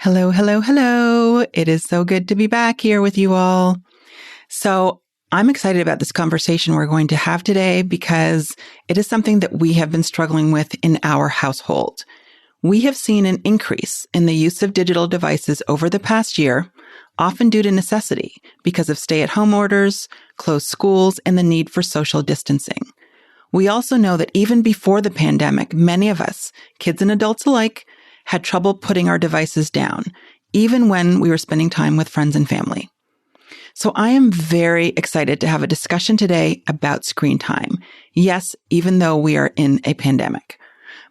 Hello, hello, hello. It is so good to be back here with you all. So I'm excited about this conversation we're going to have today because it is something that we have been struggling with in our household. We have seen an increase in the use of digital devices over the past year, often due to necessity because of stay-at-home orders, closed schools, and the need for social distancing. We also know that even before the pandemic, many of us, kids and adults alike, had trouble putting our devices down, even when we were spending time with friends and family. So I am very excited to have a discussion today about screen time. Yes, even though we are in a pandemic.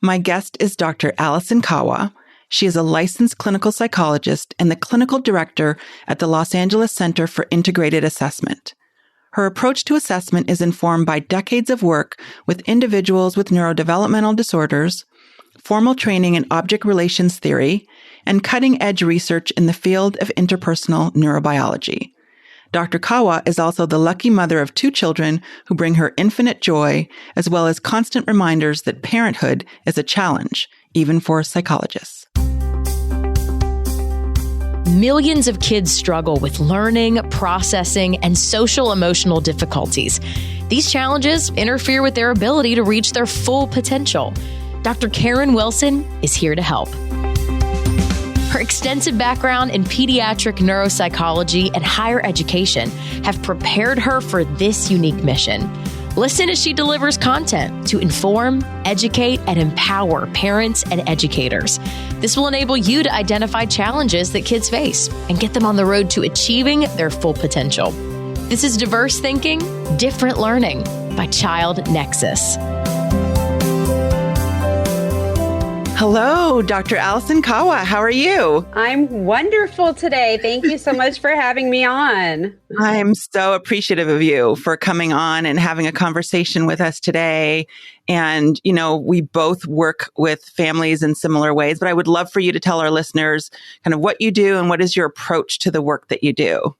My guest is Dr. Allison Kawa. She is a licensed clinical psychologist and the clinical director at the Los Angeles Center for Integrated Assessment. Her approach to assessment is informed by decades of work with individuals with neurodevelopmental disorders, formal training in object relations theory, and cutting-edge research in the field of interpersonal neurobiology. Dr. Kawa is also the lucky mother of 2 children who bring her infinite joy, as well as constant reminders that parenthood is a challenge, even for psychologists. Millions of kids struggle with learning, processing, and social emotional difficulties. These challenges interfere with their ability to reach their full potential. Dr. Karen Wilson is here to help. Her extensive background in pediatric neuropsychology and higher education have prepared her for this unique mission. Listen as she delivers content to inform, educate, and empower parents and educators. This will enable you to identify challenges that kids face and get them on the road to achieving their full potential. This is Diverse Thinking, Different Learning by Child Nexus. Hello, Dr. Allison Kawa. How are you? I'm wonderful today. Thank you so much for having me on. I'm so appreciative of you for coming on and having a conversation with us today. And, we both work with families in similar ways, but I would love for you to tell our listeners kind of what you do and what is your approach to the work that you do.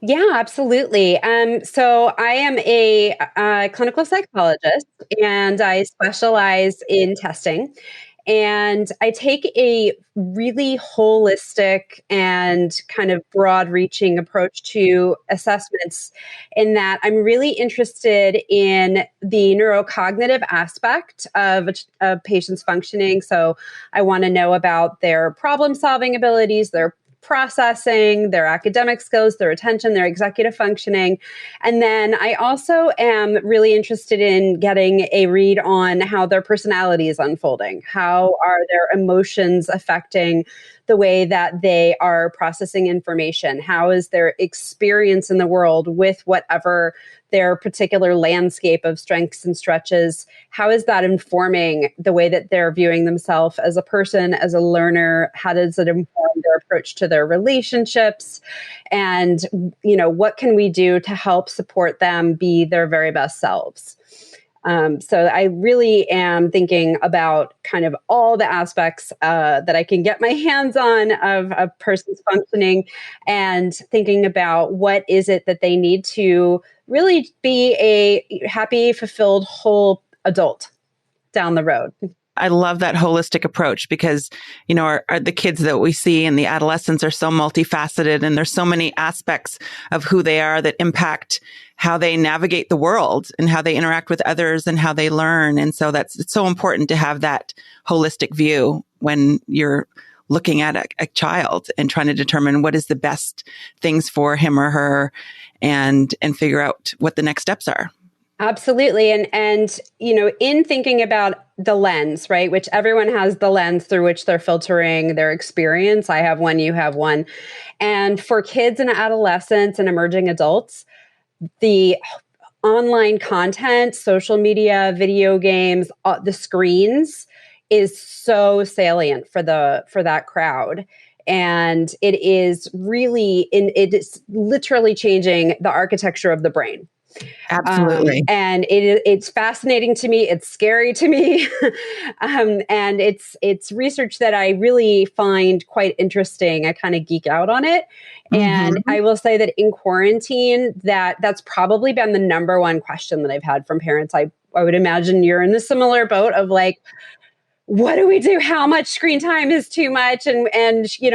Yeah, absolutely. So I am a clinical psychologist and I specialize in testing. And I take a really holistic and kind of broad-reaching approach to assessments in that I'm really interested in the neurocognitive aspect of a patient's functioning. So I want to know about their problem-solving abilities, their processing, their academic skills, their attention, their executive functioning. And then I also am really interested in getting a read on how their personality is unfolding. How are their emotions affecting the way that they are processing information? How is their experience in the world with whatever their particular landscape of strengths and stretches? How is that informing the way that they're viewing themselves as a person, as a learner? How does it inform their approach to their relationships? And, what can we do to help support them be their very best selves? So I really am thinking about kind of all the aspects that I can get my hands on of a person's functioning and thinking about what is it that they need to really be a happy, fulfilled, whole adult down the road. I love that holistic approach because, the kids that we see and the adolescents are so multifaceted and there's so many aspects of who they are that impact how they navigate the world and how they interact with others and how they learn. And so it's so important to have that holistic view when you're looking at a child and trying to determine what is the best things for him or her and figure out what the next steps are. Absolutely. And, in thinking about the lens, right, which everyone has the lens through which they're filtering their experience. I have one, you have one. And for kids and adolescents and emerging adults, the online content, social media, video games, the screens is so salient for that crowd. And it is literally changing the architecture of the brain. Absolutely. And it's fascinating to me. It's scary to me. And it's research that I really find quite interesting. I kind of geek out on it. And I will say that in quarantine, that's probably been the number one question that I've had from parents. I would imagine you're in the similar boat of like, what do we do? How much screen time is too much? And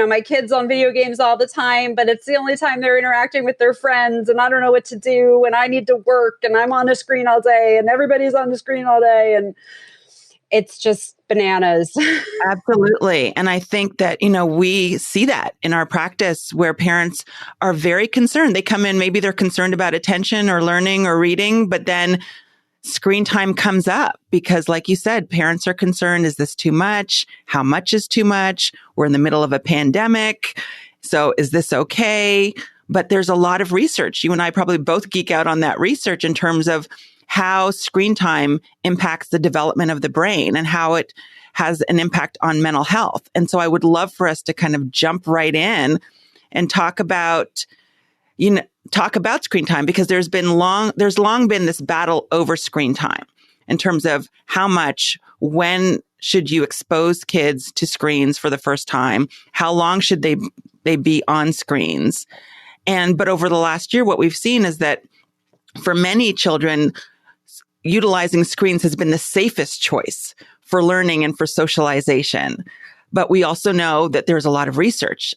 my kids on video games all the time, but it's the only time they're interacting with their friends, and I don't know what to do, and I need to work, and I'm on the screen all day, and everybody's on the screen all day, and it's just bananas. Absolutely. And I think that, we see that in our practice where parents are very concerned. They come in, maybe they're concerned about attention or learning or reading, but then screen time comes up because, like you said, parents are concerned. Is this too much? How much is too much? We're in the middle of a pandemic. So is this okay? But there's a lot of research. You and I probably both geek out on that research in terms of how screen time impacts the development of the brain and how it has an impact on mental health. And so I would love for us to kind of jump right in and talk about screen time, because there's long been this battle over screen time in terms of how much, when should you expose kids to screens for the first time? How long should they be on screens? But over the last year, what we've seen is that for many children, utilizing screens has been the safest choice for learning and for socialization. But we also know that there's a lot of research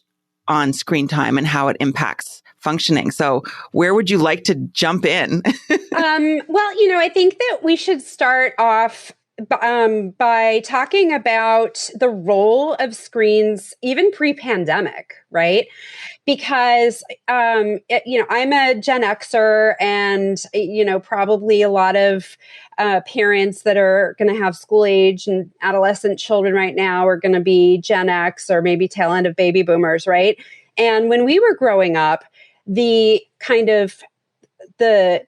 on screen time and how it impacts functioning. So where would you like to jump in? I think that we should start off by talking about the role of screens even pre-pandemic, right? Because, I'm a Gen Xer, and, probably a lot of parents that are going to have school age and adolescent children right now are going to be Gen X or maybe tail end of baby boomers, right? And when we were growing up, the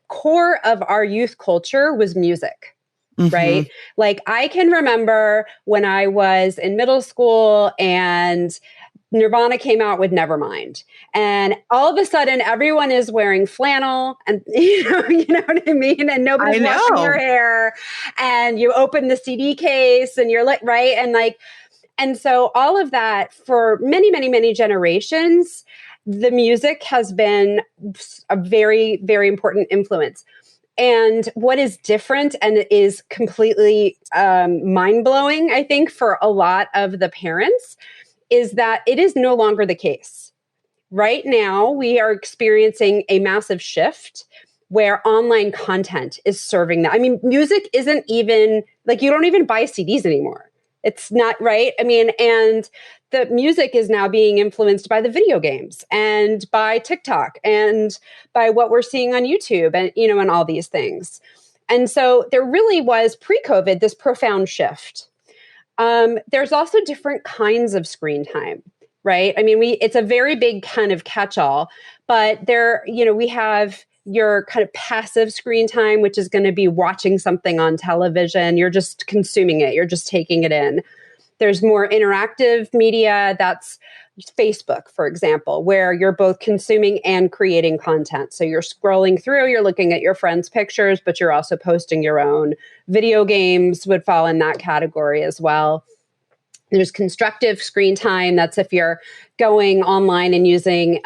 core of our youth culture was music. Mm-hmm. Right? Like, I can remember when I was in middle school and Nirvana came out with Nevermind, and all of a sudden everyone is wearing flannel, and you know what I mean? And nobody's washing your hair, and you open the CD case and you're like, right? And so all of that for many, many, many generations, the music has been a very, very important influence. And what is different and is completely mind-blowing, I think, for a lot of the parents is that it is no longer the case. Right now, we are experiencing a massive shift where online content is serving that. I mean, music isn't even, you don't even buy CDs anymore. It's not, right? I mean, and the music is now being influenced by the video games and by TikTok and by what we're seeing on YouTube and, and all these things. And so there really was pre-COVID, this profound shift. There's also different kinds of screen time, right? I mean, it's a very big kind of catch-all, but we have your kind of passive screen time, which is going to be watching something on television. You're just consuming it. You're just taking it in. There's more interactive media. That's Facebook, for example, where you're both consuming and creating content. So you're scrolling through, you're looking at your friends' pictures, but you're also posting your own. Video games would fall in that category as well. There's constructive screen time. That's if you're going online and using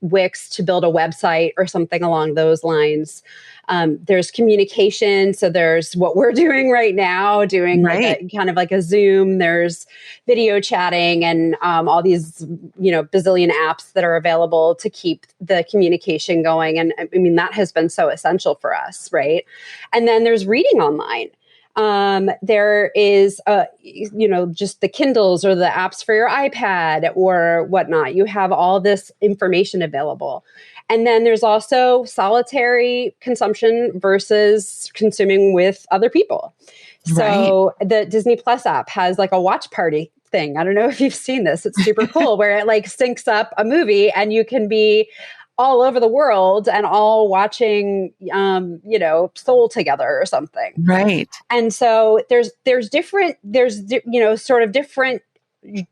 Wix to build a website or something along those lines. There's communication. So there's what we're doing right now, doing kind of like a Zoom. There's video chatting and all these, bazillion apps that are available to keep the communication going. And I mean, that has been so essential for us, right? And then there's reading online. There is, just the Kindles or the apps for your iPad or whatnot. You have all this information available. And then there's also solitary consumption versus consuming with other people. So the Disney Plus app has like a watch party thing. I don't know if you've seen this. It's super cool where it syncs up a movie and you can be all over the world and all watching, Soul together or something. Right. And so there's different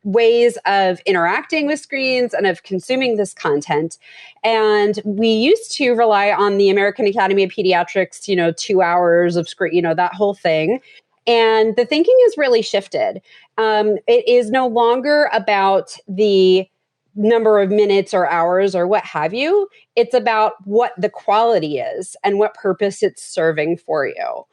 ways of interacting with screens and of consuming this content. And we used to rely on the American Academy of Pediatrics, 2 hours of screen, that whole thing. And the thinking has really shifted. It is no longer about the number of minutes or hours or what have you. It's about what the quality is and what purpose it's serving for you.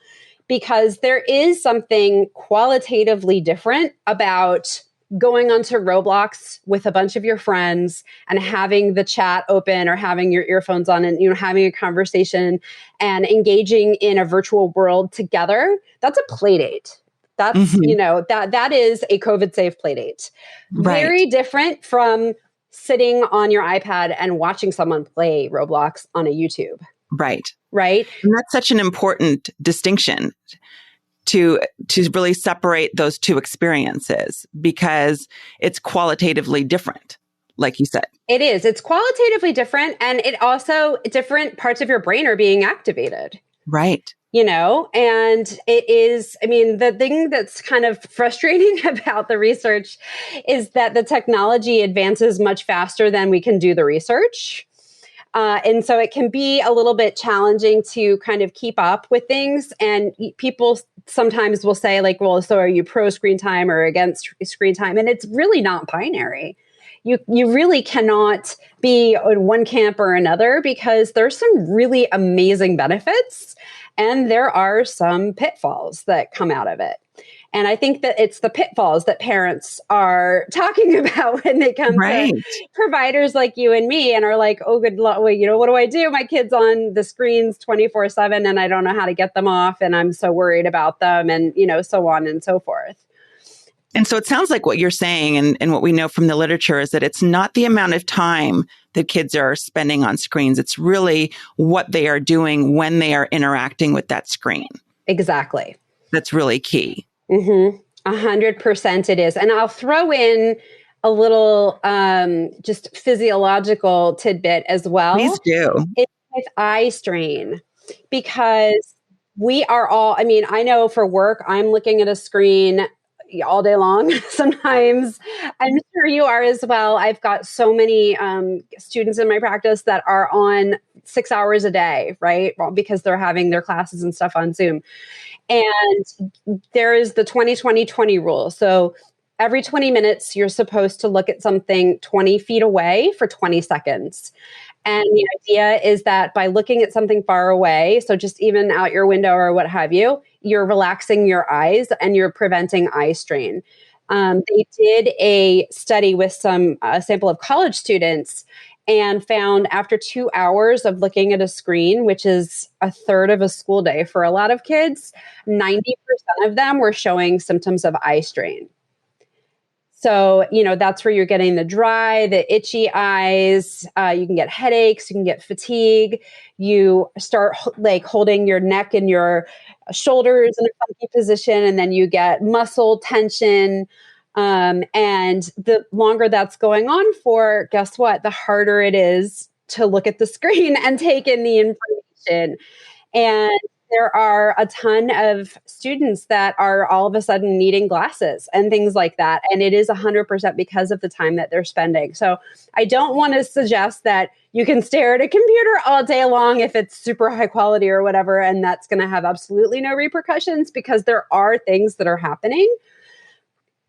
because there is something qualitatively different about going onto Roblox with a bunch of your friends and having the chat open or having your earphones on and, having a conversation and engaging in a virtual world together. That's a play date. That's, that is a COVID safe play date. Right. Very different from sitting on your iPad and watching someone play Roblox on a YouTube. Right. Right. And that's such an important distinction to really separate those two experiences, because it's qualitatively different, like you said. It is. It's qualitatively different. And it also, different parts of your brain are being activated. Right. And it is, the thing that's kind of frustrating about the research is that the technology advances much faster than we can do the research. And so it can be a little bit challenging to kind of keep up with things. And people sometimes will say, like, well, so are you pro screen time or against screen time? And it's really not binary. You really cannot be in one camp or another, because there's some really amazing benefits and there are some pitfalls that come out of it. And I think that it's the pitfalls that parents are talking about when they come to providers like you and me and are like, oh, good luck. What do I do? My kid's on the screens 24/7 and I don't know how to get them off. And I'm so worried about them, and, so on and so forth. And so it sounds like what you're saying, and what we know from the literature, is that it's not the amount of time that kids are spending on screens. It's really what they are doing when they are interacting with that screen. Exactly. That's really key. 100% it is. And I'll throw in a little just physiological tidbit as well. Please do. It's with eye strain, because we are all, I know for work, I'm looking at a screen all day long. Sometimes I'm sure you are as well. I've got so many students in my practice that are on 6 hours a day, right? Well, because they're having their classes and stuff on Zoom. And there is the 20-20-20 rule. So every 20 minutes, you're supposed to look at something 20 feet away for 20 seconds. And the idea is that by looking at something far away, so just even out your window or what have you, you're relaxing your eyes and you're preventing eye strain. They did a study with a sample of college students and found after 2 hours of looking at a screen, which is a third of a school day for a lot of kids, 90% of them were showing symptoms of eye strain. So, that's where you're getting the dry, the itchy eyes. You can get headaches, you can get fatigue. You start holding your neck and your shoulders in a funky position, and then you get muscle tension. And the longer that's going on for, guess what? The harder it is to look at the screen and take in the information. And there are a ton of students that are all of a sudden needing glasses and things like that. And it is 100% because of the time that they're spending. So I don't want to suggest that you can stare at a computer all day long if it's super high quality or whatever, and that's going to have absolutely no repercussions, because there are things that are happening.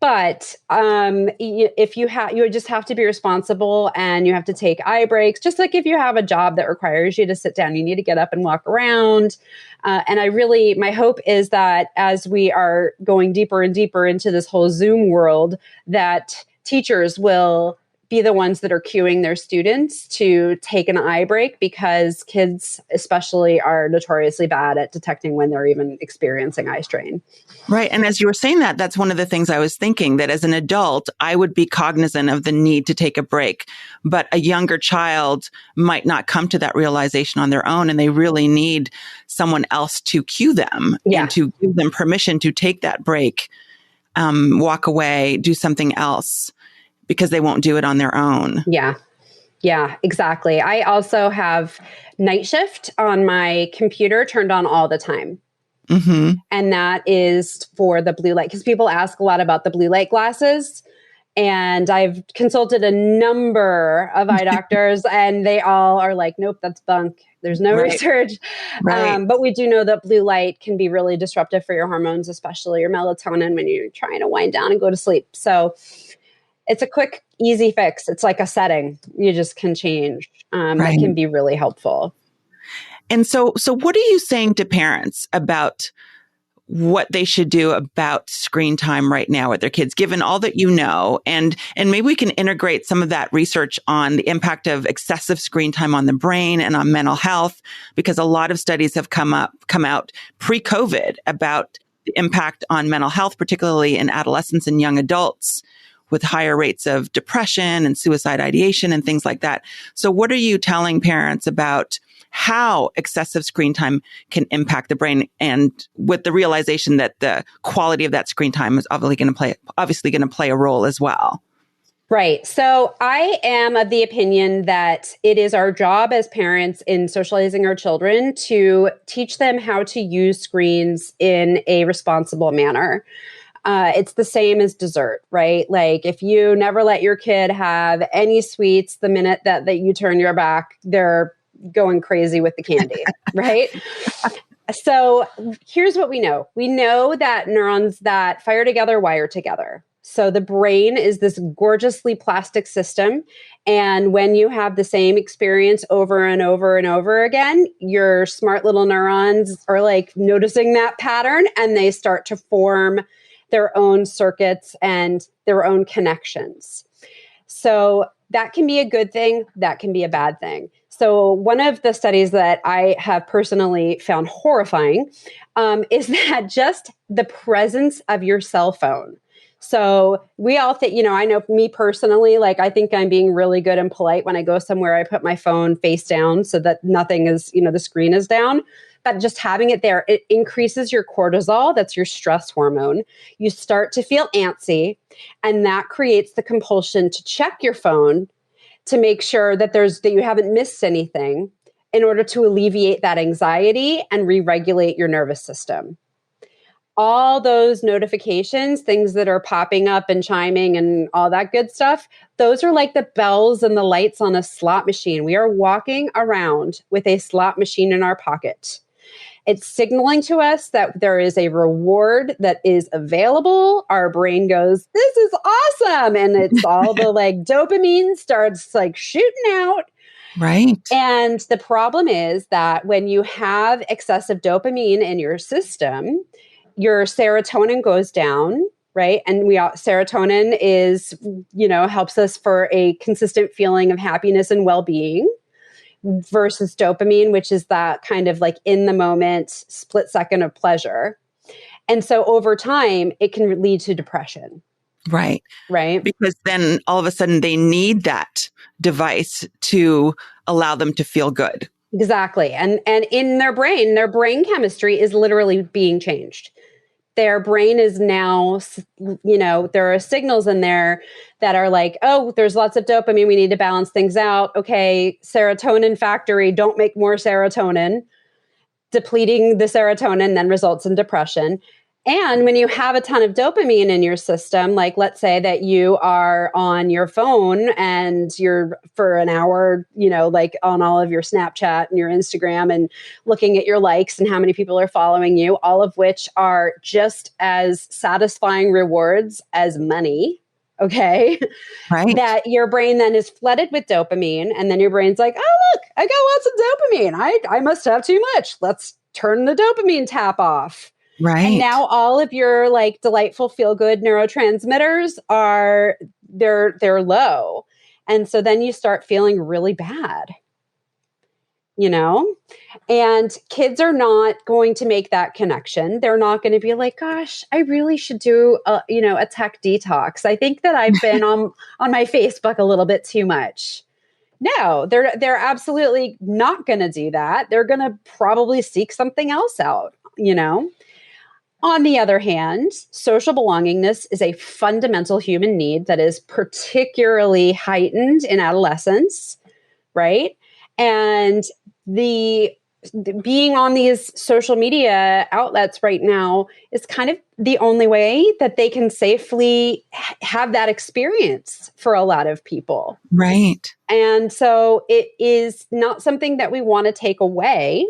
But if you just have to be responsible, and you have to take eye breaks, just like if you have a job that requires you to sit down, you need to get up and walk around. And my hope is that as we are going deeper and deeper into this whole Zoom world, that teachers will be the ones that are cueing their students to take an eye break, because kids especially are notoriously bad at detecting when they're even experiencing eye strain. Right. And as you were saying that, that's one of the things I was thinking, that as an adult, I would be cognizant of the need to take a break. But a younger child might not come to that realization on their own, and they really need someone else to cue them and to give them permission to take that break, walk away, do something else, because they won't do it on their own. Yeah, exactly. I also have night shift on my computer turned on all the time. Mm-hmm. And that is for the blue light, because people ask a lot about the blue light glasses. And I've consulted a number of eye doctors, and they all are like, nope, that's bunk. There's no research. But we do know that blue light can be really disruptive for your hormones, especially your melatonin, when you're trying to wind down and go to sleep. So it's a quick, easy fix. It's like a setting you just can change. That can be really helpful. And so what are you saying to parents about what they should do about screen time right now with their kids, given all that you know, and maybe we can integrate some of that research on the impact of excessive screen time on the brain and on mental health, because a lot of studies have come out pre-COVID about the impact on mental health, particularly in adolescents and young adults, with higher rates of depression and suicide ideation and things like that. So what are you telling parents about how excessive screen time can impact the brain, and with the realization that the quality of that screen time is obviously going to play a role as well? Right. So I am of the opinion that it is our job as parents in socializing our children to teach them how to use screens in a responsible manner. It's the same as dessert, right? Like if you never let your kid have any sweets, the minute that you turn your back, they're going crazy with the candy, right? So here's what we know. We know that neurons that fire together wire together. So the brain is this gorgeously plastic system. And when you have the same experience over and over and over again, your smart little neurons are like noticing that pattern, and they start to form their own circuits and their own connections. So that can be a good thing. That can be a bad thing. So one of the studies that I have personally found horrifying is that just the presence of your cell phone. So we all think, I know me personally, like I think I'm being really good and polite when I go somewhere. I put my phone face down so that nothing is, the screen is down. But just having it there, it increases your cortisol. That's your stress hormone. You start to feel antsy, and that creates the compulsion to check your phone to make sure that you haven't missed anything, in order to alleviate that anxiety and re-regulate your nervous system. All those notifications, things that are popping up and chiming and all that good stuff, those are like the bells and the lights on a slot machine. We are walking around with a slot machine in our pocket. It's signaling to us that there is a reward that is available. Our brain goes, this is awesome. And it's all the dopamine starts shooting out. Right. And the problem is that when you have excessive dopamine in your system, your serotonin goes down, right? And serotonin is, helps us for a consistent feeling of happiness and well-being, versus dopamine, which is that kind of in the moment split second of pleasure. And so over time, it can lead to depression. Right. Right. Because then all of a sudden they need that device to allow them to feel good. Exactly. And in their brain chemistry is literally being changed. Their brain is now, there are signals in there that are like, oh, there's lots of dopamine. We need to balance things out. Okay, serotonin factory, don't make more serotonin. Depleting the serotonin then results in depression. And when you have a ton of dopamine in your system, let's say that you are on your phone and you're for an hour, on all of your Snapchat and your Instagram and looking at your likes and how many people are following you, all of which are just as satisfying rewards as money. Okay. Right. That your brain then is flooded with dopamine. And then your brain's like, oh, look, I got lots of dopamine. I must have too much. Let's turn the dopamine tap off. Right. And now all of your delightful feel good neurotransmitters they're low. And so then you start feeling really bad, and kids are not going to make that connection. They're not going to be like, gosh, I really should do a tech detox. I think that I've been on my Facebook a little bit too much. No, they're absolutely not going to do that. They're going to probably seek something else out, On the other hand, social belongingness is a fundamental human need that is particularly heightened in adolescence, right? And the being on these social media outlets right now is kind of the only way that they can safely have that experience for a lot of people. Right. And so it is not something that we want to take away.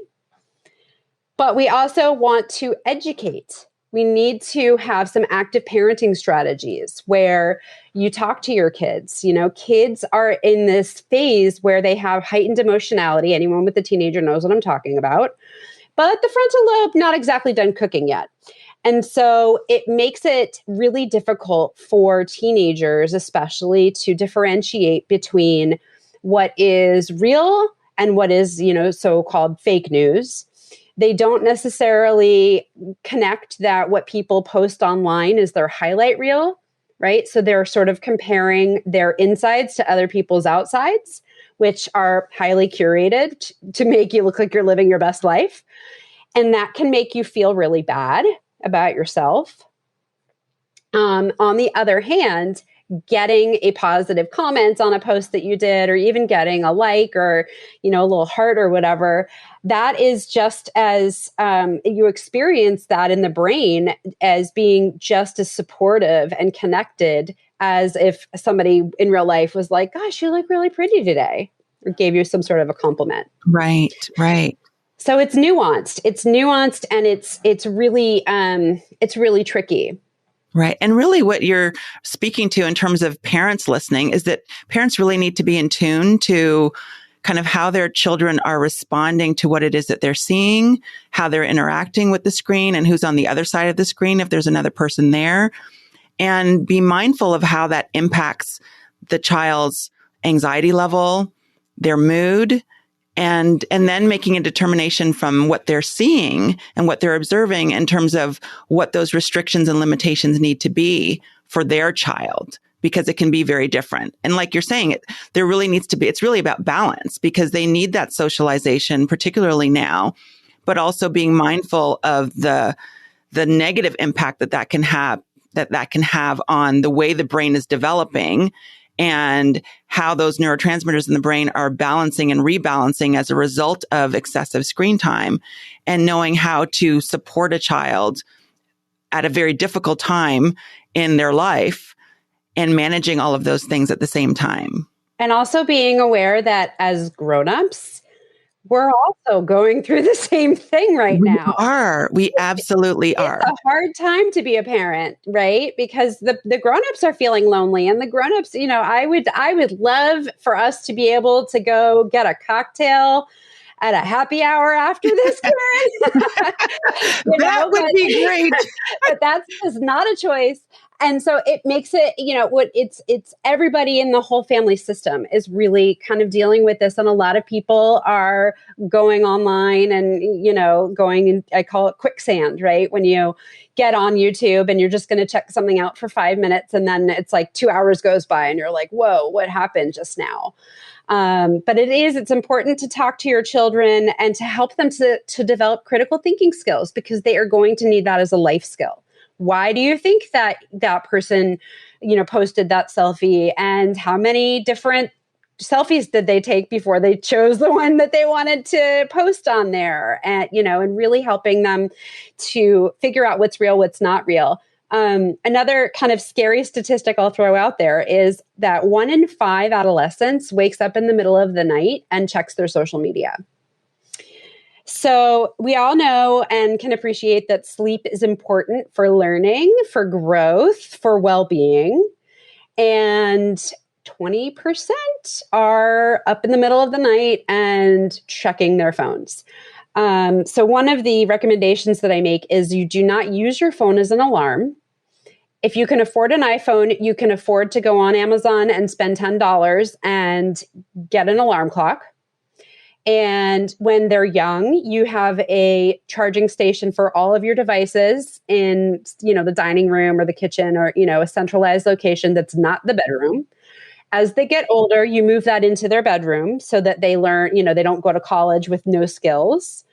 But we also want to educate. We need to have some active parenting strategies where you talk to your kids. Kids are in this phase where they have heightened emotionality. Anyone with a teenager knows what I'm talking about. But the frontal lobe, not exactly done cooking yet. And so it makes it really difficult for teenagers, especially, to differentiate between what is real and what is, so-called fake news. They don't necessarily connect that what people post online is their highlight reel, right? So they're sort of comparing their insides to other people's outsides, which are highly curated to make you look like you're living your best life. And that can make you feel really bad about yourself. On the other hand, getting a positive comment on a post that you did, or even getting a like or, a little heart or whatever, that is just as you experience that in the brain as being just as supportive and connected as if somebody in real life was like, gosh, you look really pretty today, or gave you some sort of a compliment. Right, right. So it's nuanced. And it's really tricky. Right. And really what you're speaking to in terms of parents listening is that parents really need to be in tune to kind of how their children are responding to what it is that they're seeing, how they're interacting with the screen, and who's on the other side of the screen if there's another person there, and be mindful of how that impacts the child's anxiety level, their mood, and then making a determination from what they're seeing and what they're observing in terms of what those restrictions and limitations need to be for their child, because it can be very different. And like you're saying, there really needs to be, it's really about balance, because they need that socialization, particularly now, but also being mindful of the negative impact that can have on the way the brain is developing, and how those neurotransmitters in the brain are balancing and rebalancing as a result of excessive screen time, and knowing how to support a child at a very difficult time in their life and managing all of those things at the same time. And also being aware that as grownups, we're also going through the same thing right now. We absolutely are. It's a hard time to be a parent, right? Because the grownups are feeling lonely, and the grownups, I would love for us to be able to go get a cocktail at a happy hour after this, Karen. That would be great. But that's just not a choice. And so it makes it, it's everybody in the whole family system is really kind of dealing with this. And a lot of people are going online and, going in, I call it quicksand, right? When you get on YouTube and you're just going to check something out for 5 minutes, and then it's like 2 hours goes by and you're like, whoa, what happened just now? But it's important to talk to your children and to help them to develop critical thinking skills, because they are going to need that as a life skill. Why do you think that person, posted that selfie, and how many different selfies did they take before they chose the one that they wanted to post on there? And, and really helping them to figure out what's real, what's not real. Another kind of scary statistic I'll throw out there is that 1 in 5 adolescents wakes up in the middle of the night and checks their social media. So we all know and can appreciate that sleep is important for learning, for growth, for well-being. And 20% are up in the middle of the night and checking their phones. So one of the recommendations that I make is you do not use your phone as an alarm. If you can afford an iPhone, you can afford to go on Amazon and spend $10 and get an alarm clock. And when they're young, you have a charging station for all of your devices in, the dining room or the kitchen, or, a centralized location that's not the bedroom. As they get older, you move that into their bedroom so that they learn, they don't go to college with no skills.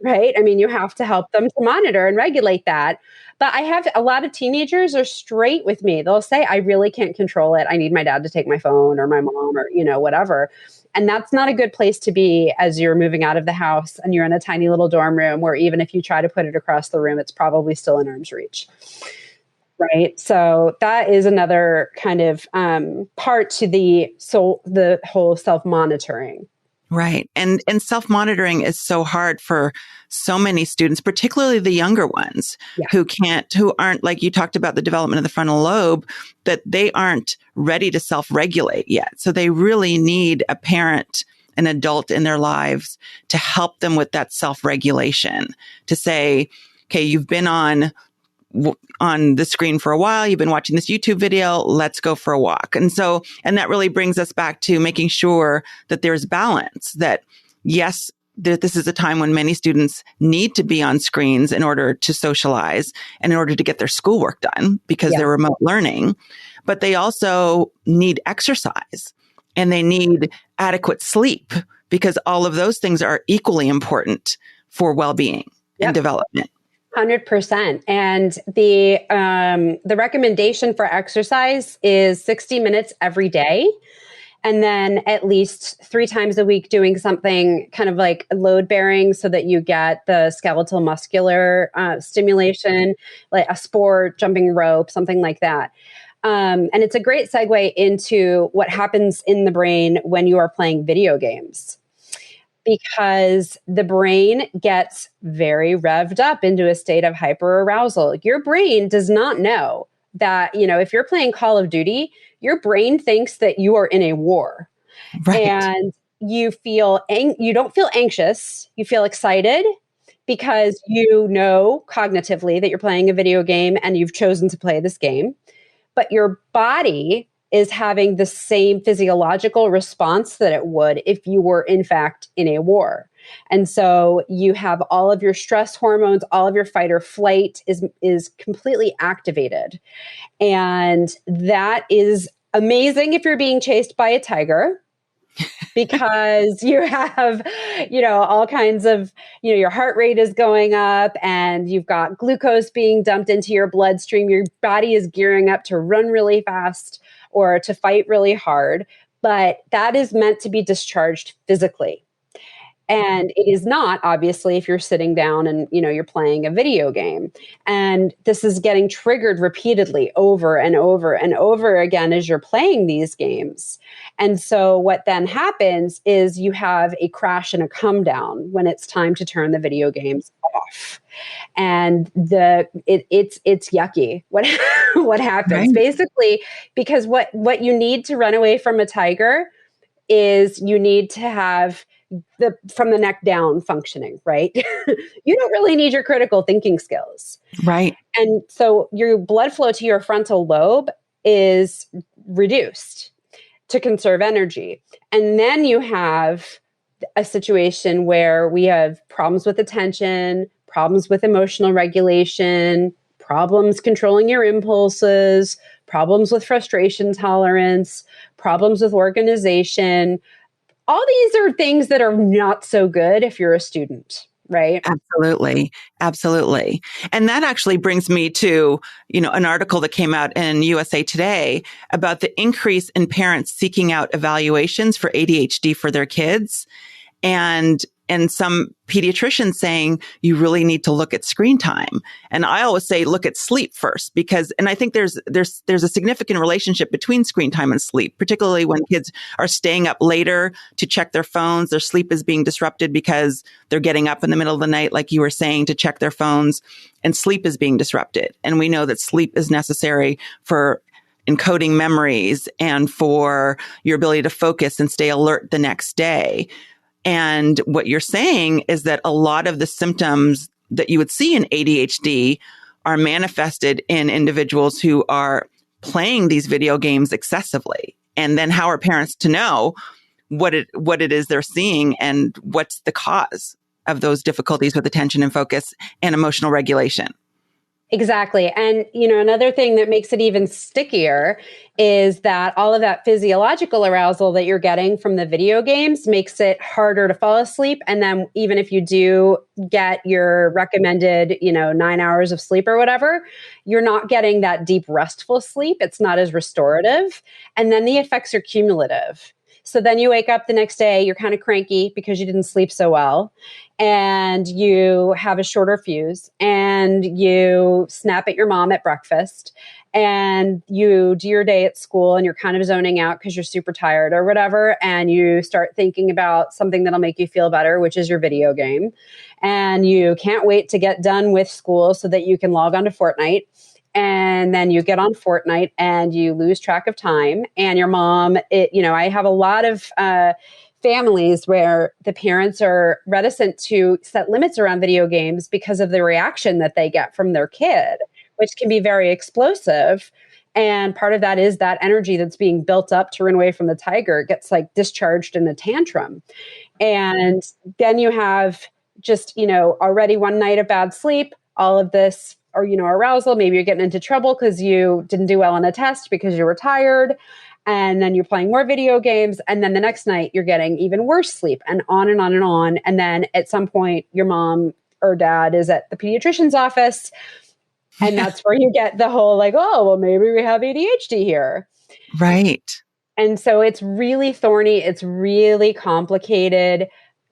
Right? I mean, you have to help them to monitor and regulate that. But I have a lot of teenagers are straight with me. They'll say, I really can't control it. I need my dad to take my phone, or my mom, or, whatever. And that's not a good place to be as you're moving out of the house and you're in a tiny little dorm room where even if you try to put it across the room, it's probably still in arm's reach. Right. So that is another kind of part to the whole self-monitoring. Right. And self-monitoring is so hard for so many students, particularly the younger ones who aren't, like you talked about the development of the frontal lobe, that they aren't ready to self-regulate yet. So they really need a parent, an adult in their lives to help them with that self-regulation, to say, okay, you've been on the screen for a while, you've been watching this YouTube video, let's go for a walk. And that really brings us back to making sure that there's balance, that yes, this is a time when many students need to be on screens in order to socialize and in order to get their schoolwork done because they're remote learning, but they also need exercise and they need adequate sleep because all of those things are equally important for well-being and development. 100%. And the recommendation for exercise is 60 minutes every day. And then at least 3 times a week doing something kind of like load bearing so that you get the skeletal muscular stimulation, like a sport, jumping rope, something like that. And it's a great segue into what happens in the brain when you are playing video games. Because the brain gets very revved up into a state of hyperarousal. Your brain does not know that, if you're playing Call of Duty, your brain thinks that you are in a war. Right. And you don't feel anxious, you feel excited because you know cognitively that you're playing a video game and you've chosen to play this game. But your body is having the same physiological response that it would if you were in fact in a war. And so you have all of your stress hormones, all of your fight or flight is completely activated. And that is amazing if you're being chased by a tiger. Because you have, all kinds of, your heart rate is going up and you've got glucose being dumped into your bloodstream. Your body is gearing up to run really fast or to fight really hard. But that is meant to be discharged physically. And it is not, obviously, if you're sitting down and, you're playing a video game. And this is getting triggered repeatedly over and over and over again as you're playing these games. And so what then happens is you have a crash and a come down when it's time to turn the video games off. And it's yucky what happens. Right. Basically, because what you need to run away from a tiger is you need to have from the neck down functioning, right? You don't really need your critical thinking skills. Right. And so your blood flow to your frontal lobe is reduced to conserve energy. And then you have a situation where we have problems with attention, problems with emotional regulation, problems controlling your impulses, problems with frustration tolerance, problems with organization. All these are things that are not so good if you're a student, right? Absolutely. Absolutely. And that actually brings me to, an article that came out in USA Today about the increase in parents seeking out evaluations for ADHD for their kids. And some pediatricians saying you really need to look at screen time. And I always say, look at sleep first, and I think there's a significant relationship between screen time and sleep, particularly when kids are staying up later to check their phones. Their sleep is being disrupted because they're getting up in the middle of the night, like you were saying, to check their phones, and sleep is being disrupted. And we know that sleep is necessary for encoding memories and for your ability to focus and stay alert the next day. And what you're saying is that a lot of the symptoms that you would see in ADHD are manifested in individuals who are playing these video games excessively. And then how are parents to know what it is they're seeing and what's the cause of those difficulties with attention and focus and emotional regulation? Exactly. And, another thing that makes it even stickier is that all of that physiological arousal that you're getting from the video games makes it harder to fall asleep. And then even if you do get your recommended, 9 hours of sleep or whatever, you're not getting that deep, restful sleep. It's not as restorative. And then the effects are cumulative. So then you wake up the next day, you're kind of cranky because you didn't sleep so well, and you have a shorter fuse, and you snap at your mom at breakfast, and you do your day at school, and you're kind of zoning out because you're super tired or whatever, and you start thinking about something that'll make you feel better, which is your video game, and you can't wait to get done with school so that you can log on to Fortnite. And then you get on Fortnite and you lose track of time. And your mom, I have a lot of families where the parents are reticent to set limits around video games because of the reaction that they get from their kid, which can be very explosive. And part of that is that energy that's being built up to run away from the tiger gets like discharged in a tantrum. And then you have just, already one night of bad sleep, all of this, or, arousal. Maybe you're getting into trouble because you didn't do well on a test because you were tired. And then you're playing more video games. And then the next night you're getting even worse sleep, and on and on and on. And then at some point, your mom or dad is at the pediatrician's office. And that's where you get the whole like, oh, well, maybe we have ADHD here. Right. And so it's really thorny. It's really complicated.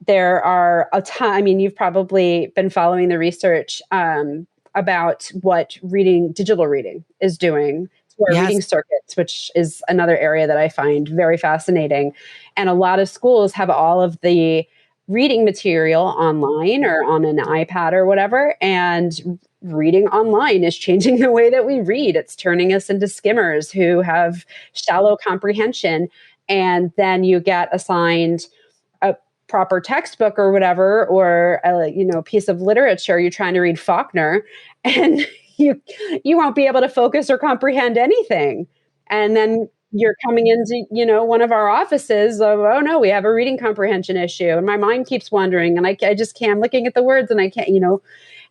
There are a ton. I mean, you've probably been following the research about what digital reading is doing to our reading circuits, which is another area that I find very fascinating. And a lot of schools have all of the reading material online or on an iPad or whatever. And reading online is changing the way that we read. It's turning us into skimmers who have shallow comprehension. And then you get assigned a proper textbook or whatever, or a piece of literature. You're trying to read Faulkner, and you won't be able to focus or comprehend anything. And then you're coming into, one of our offices of, oh no, we have a reading comprehension issue. And my mind keeps wandering, and I just can't, I'm looking at the words and I can't,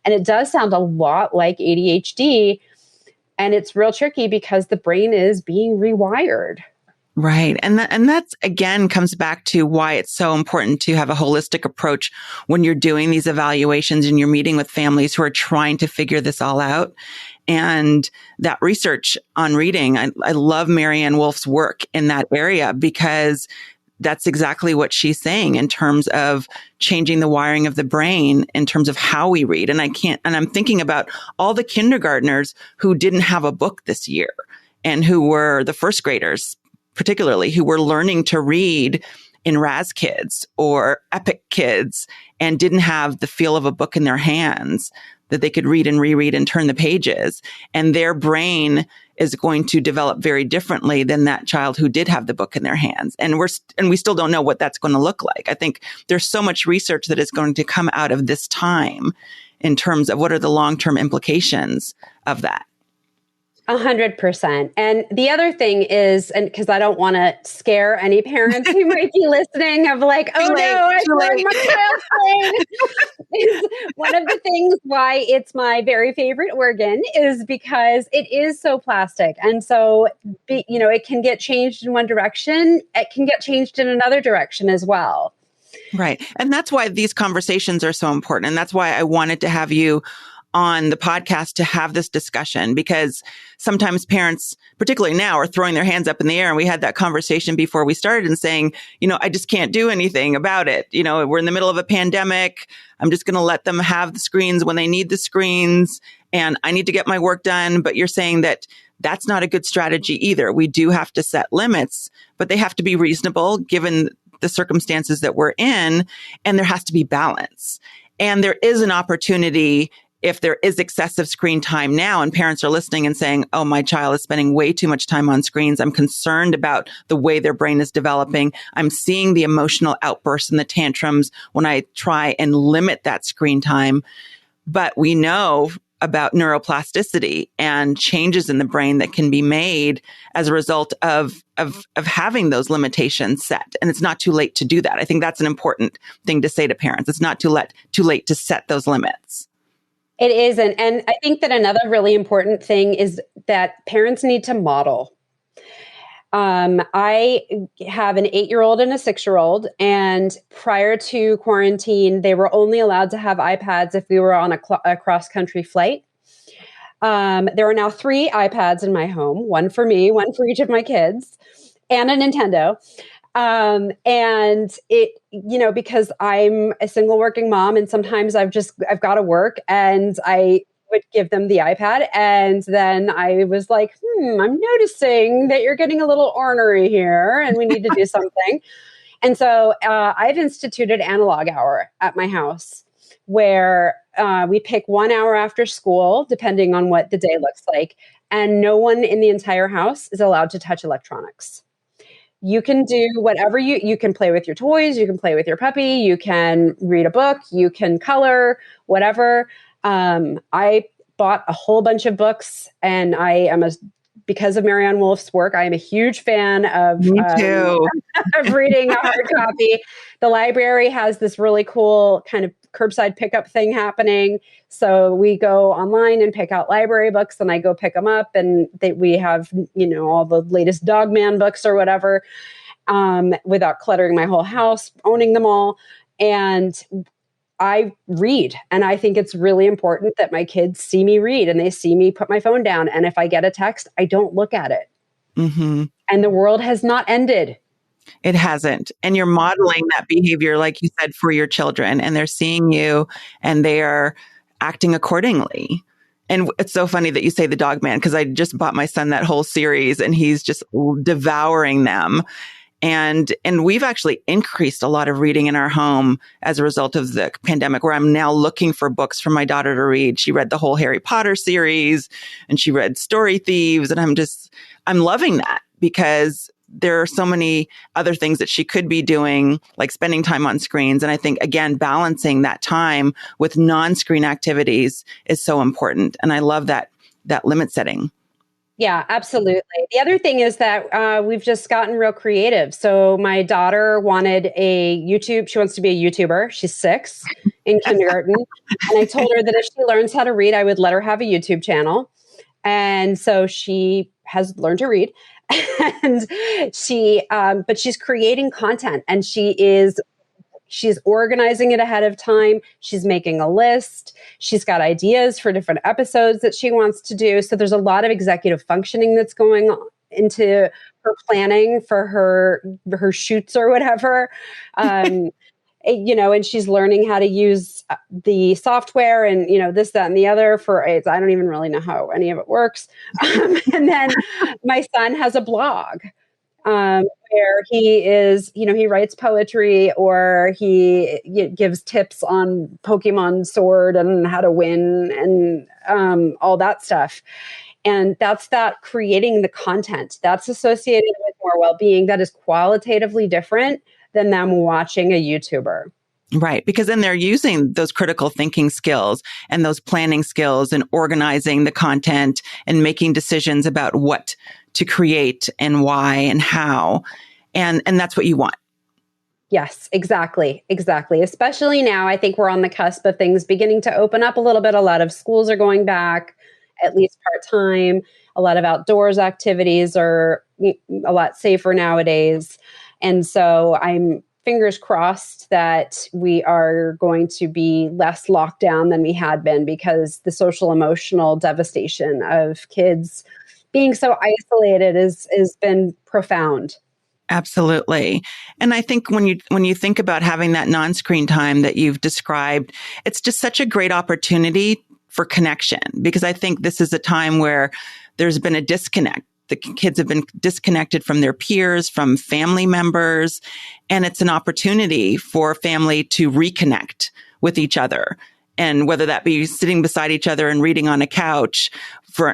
and it does sound a lot like ADHD. And it's real tricky because the brain is being rewired. Right. And that's again comes back to why it's so important to have a holistic approach when you're doing these evaluations and you're meeting with families who are trying to figure this all out. And that research on reading, I love Marianne Wolf's work in that area, because that's exactly what she's saying in terms of changing the wiring of the brain in terms of how we read. And I'm thinking about all the kindergartners who didn't have a book this year, and who were the first graders, particularly, who were learning to read in Raz Kids or Epic Kids and didn't have the feel of a book in their hands that they could read and reread and turn the pages. And their brain is going to develop very differently than that child who did have the book in their hands. And we still don't know what that's going to look like. I think there's so much research that is going to come out of this time in terms of what are the long-term implications of that. 100%. And the other thing is, and because I don't want to scare any parents who might be listening of like, oh no, I learned my child's brain. Is one of the things why it's my very favorite organ is because it is so plastic. And so, it can get changed in one direction. It can get changed in another direction as well. Right. And that's why these conversations are so important. And that's why I wanted to have you on the podcast to have this discussion, because sometimes parents, particularly now, are throwing their hands up in the air. And we had that conversation before we started and saying, I just can't do anything about it. We're in the middle of a pandemic. I'm just going to let them have the screens when they need the screens, and I need to get my work done. But you're saying that that's not a good strategy either. We do have to set limits, but they have to be reasonable given the circumstances that we're in, and there has to be balance. And there is an opportunity if there is excessive screen time now and parents are listening and saying, oh, my child is spending way too much time on screens. I'm concerned about the way their brain is developing. I'm seeing the emotional outbursts and the tantrums when I try and limit that screen time. But we know about neuroplasticity and changes in the brain that can be made as a result of having those limitations set. And it's not too late to do that. I think that's an important thing to say to parents. It's not too late to set those limits. It isn't. And I think that another really important thing is that parents need to model. I have an 8-year-old and a 6-year-old, and prior to quarantine, they were only allowed to have iPads if we were on a cross-country flight. There are now 3 iPads in my home, one for me, one for each of my kids, and a Nintendo. And it, because I'm a single working mom and sometimes I've got to work, and I would give them the iPad. And then I was like, I'm noticing that you're getting a little ornery here and we need to do something. And so, I've instituted analog hour at my house where, we pick 1 hour after school, depending on what the day looks like. And no one in the entire house is allowed to touch electronics. You can do whatever you can play with your toys, you can play with your puppy, you can read a book, you can color, whatever. I bought a whole bunch of books, and because of Marianne Wolf's work, I am a huge fan of, Me too. of reading a hard copy. The library has this really cool kind of curbside pickup thing happening. So we go online and pick out library books, and I go pick them up, and we have, all the latest Dogman books or whatever, without cluttering my whole house, owning them all. And I read, and I think it's really important that my kids see me read and they see me put my phone down. And if I get a text, I don't look at it. Mm-hmm. And the world has not ended. It hasn't. And you're modeling that behavior, like you said, for your children, and they're seeing you and they are acting accordingly. And it's so funny that you say the Dog Man, because I just bought my son that whole series and he's just devouring them. And we've actually increased a lot of reading in our home as a result of the pandemic, where I'm now looking for books for my daughter to read. She read the whole Harry Potter series and she read Story Thieves. And I'm loving that, because there are so many other things that she could be doing, like spending time on screens. And I think, again, balancing that time with non-screen activities is so important. And I love that limit setting. Yeah, absolutely. The other thing is that we've just gotten real creative. So my daughter wanted she wants to be a YouTuber. She's 6 in kindergarten. And I told her that if she learns how to read, I would let her have a YouTube channel. And so she has learned to read. And but she's creating content, and she's organizing it ahead of time. She's making a list. She's got ideas for different episodes that she wants to do. So there's a lot of executive functioning that's going on into her planning for her shoots or whatever. And she's learning how to use the software and, this, that, and the other for AIDS. I don't even really know how any of it works. And then my son has a blog where he is, he writes poetry, or he gives tips on Pokemon Sword and how to win and all that stuff. And that's that creating the content that's associated with more well-being that is qualitatively different than them watching a YouTuber. Right. Because then they're using those critical thinking skills and those planning skills and organizing the content and making decisions about what to create and why and how. And that's what you want. Yes, exactly. Exactly. Especially now, I think we're on the cusp of things beginning to open up a little bit. A lot of schools are going back, at least part-time. A lot of outdoors activities are a lot safer nowadays. And so I'm fingers crossed that we are going to be less locked down than we had been, because the social emotional devastation of kids being so isolated has been profound. Absolutely. And I think when you think about having that non-screen time that you've described, it's just such a great opportunity for connection, because I think this is a time where there's been a disconnect. The kids have been disconnected from their peers, from family members, and it's an opportunity for family to reconnect with each other. And whether that be sitting beside each other and reading on a couch.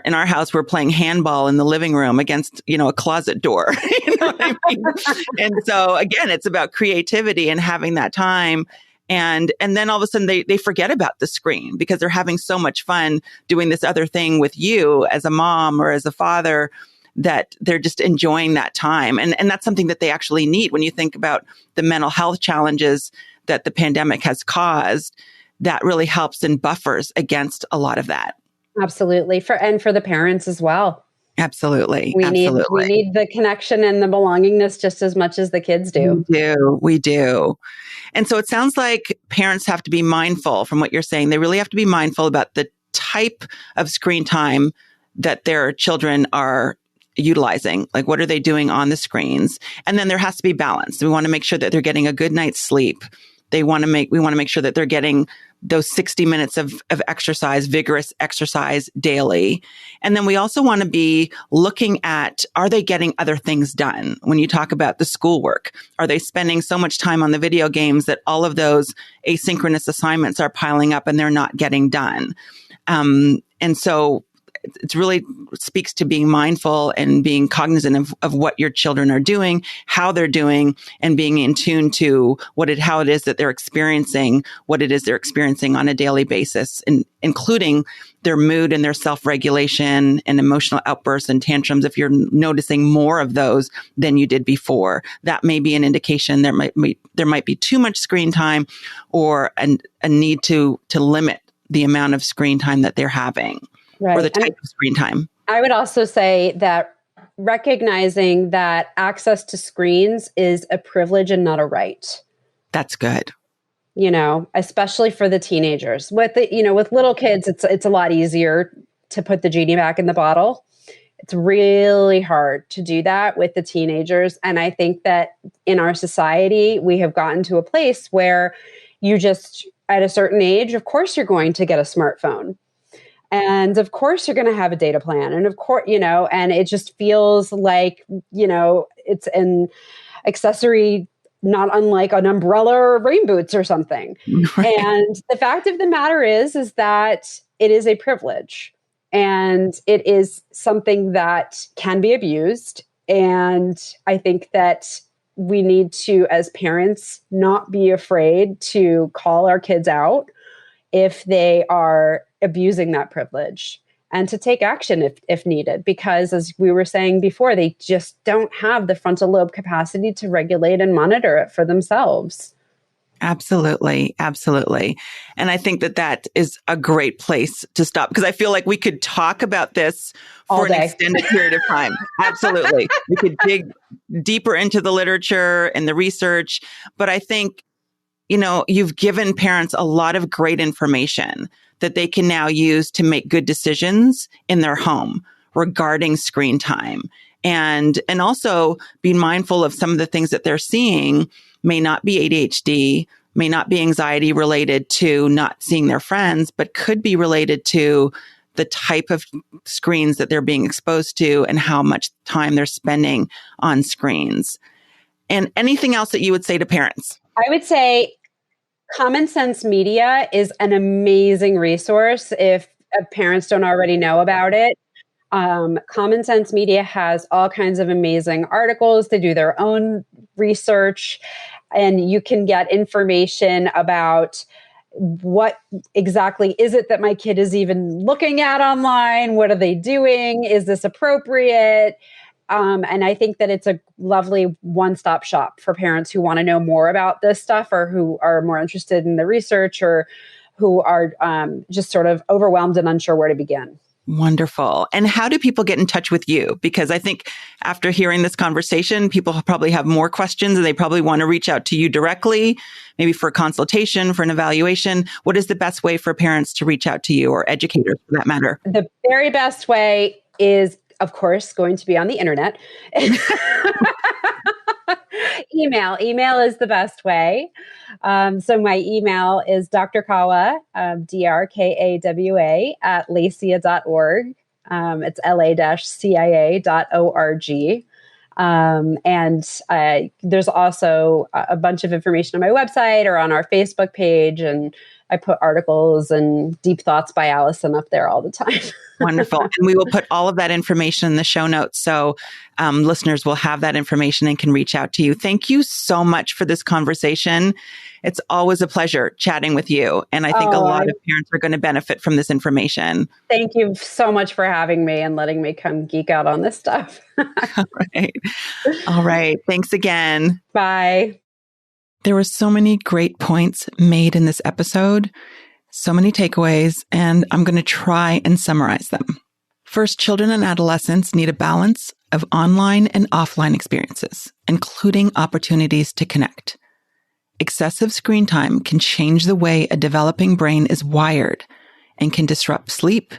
In our house, we're playing handball in the living room against, a closet door. You know what I mean? And so again, it's about creativity and having that time. And then all of a sudden they forget about the screen, because they're having so much fun doing this other thing with you as a mom or as a father, that they're just enjoying that time. And that's something that they actually need. When you think about the mental health challenges that the pandemic has caused, that really helps and buffers against a lot of that. Absolutely. For the parents as well. Absolutely. We need the connection and the belongingness just as much as the kids do. We do. And so it sounds like parents have to be mindful, from what you're saying. They really have to be mindful about the type of screen time that their children are utilizing. Like, what are they doing on the screens? And then there has to be balance. We want to make sure that they're getting a good night's sleep. We want to make sure that they're getting those 60 minutes of exercise, vigorous exercise daily. And then we also want to be looking at, are they getting other things done? When you talk about the schoolwork, are they spending so much time on the video games that all of those asynchronous assignments are piling up and they're not getting done? And so it's really speaks to being mindful and being cognizant of what your children are doing, how they're doing, and being in tune to how it is that they're experiencing, what it is they're experiencing on a daily basis, and including their mood and their self-regulation and emotional outbursts and tantrums. If you're noticing more of those than you did before, that may be an indication there might be too much screen time or a need to limit the amount of screen time that they're having, or the type of screen time. I would also say that recognizing that access to screens is a privilege and not a right. That's good. Especially for the teenagers. With little kids, it's a lot easier to put the genie back in the bottle. It's really hard to do that with the teenagers. And I think that in our society, we have gotten to a place where you just, at a certain age, of course, you're going to get a smartphone. And of course, you're going to have a data plan. And of course, and it just feels like, it's an accessory, not unlike an umbrella or rain boots or something. Right. And the fact of the matter is that it is a privilege. And it is something that can be abused. And I think that we need to, as parents, not be afraid to call our kids out if they are abusing that privilege, and to take action if needed. Because as we were saying before, they just don't have the frontal lobe capacity to regulate and monitor it for themselves. Absolutely. Absolutely. And I think that is a great place to stop, because I feel like we could talk about this for an extended period of time. Absolutely. We could dig deeper into the literature and the research. But I think, you've given parents a lot of great information that they can now use to make good decisions in their home regarding screen time. And also being mindful of some of the things that they're seeing may not be ADHD, may not be anxiety related to not seeing their friends, but could be related to the type of screens that they're being exposed to and how much time they're spending on screens. And anything else that you would say to parents? I would say Common Sense Media is an amazing resource if parents don't already know about it. Common Sense Media has all kinds of amazing articles. They do their own research, and you can get information about what exactly is it that my kid is even looking at online? What are they doing? Is this appropriate? And I think that it's a lovely one-stop shop for parents who want to know more about this stuff, or who are more interested in the research, or who are just sort of overwhelmed and unsure where to begin. Wonderful. And how do people get in touch with you? Because I think after hearing this conversation, people probably have more questions, and they probably want to reach out to you directly, maybe for a consultation, for an evaluation. What is the best way for parents to reach out to you, or educators for that matter? The very best way is, of course, going to be on the internet. Email is the best way. So my email is Dr. Kawa, DRKAWA @lacia.org. It's la-cia.org. And there's also a bunch of information on my website or on our Facebook page. And I put articles and deep thoughts by Allison up there all the time. Wonderful. And we will put all of that information in the show notes. So listeners will have that information and can reach out to you. Thank you so much for this conversation. It's always a pleasure chatting with you. And I think a lot of parents are going to benefit from this information. Thank you so much for having me and letting me come geek out on this stuff. All right. Thanks again. Bye. There were so many great points made in this episode, so many takeaways, and I'm going to try and summarize them. First, children and adolescents need a balance of online and offline experiences, including opportunities to connect. Excessive screen time can change the way a developing brain is wired and can disrupt sleep,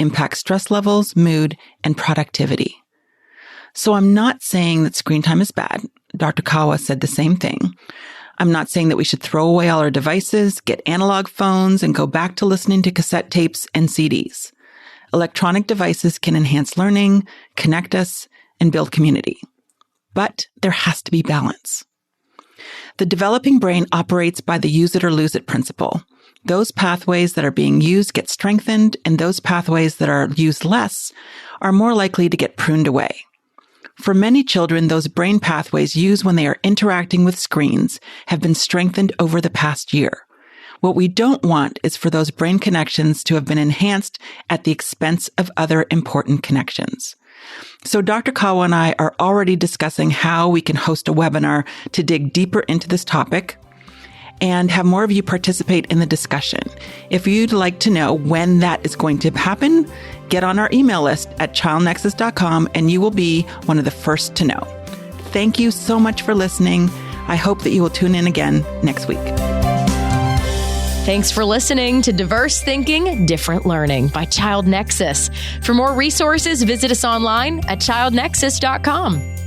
impact stress levels, mood, and productivity. So I'm not saying that screen time is bad. Dr. Kawa said the same thing. I'm not saying that we should throw away all our devices, get analog phones, and go back to listening to cassette tapes and CDs. Electronic devices can enhance learning, connect us, and build community. But there has to be balance. The developing brain operates by the use it or lose it principle. Those pathways that are being used get strengthened, and those pathways that are used less are more likely to get pruned away. For many children, those brain pathways used when they are interacting with screens have been strengthened over the past year. What we don't want is for those brain connections to have been enhanced at the expense of other important connections. So Dr. Kawa and I are already discussing how we can host a webinar to dig deeper into this topic and have more of you participate in the discussion. If you'd like to know when that is going to happen, get on our email list at childnexus.com and you will be one of the first to know. Thank you so much for listening. I hope that you will tune in again next week. Thanks for listening to Diverse Thinking, Different Learning by Child Nexus. For more resources, visit us online at childnexus.com.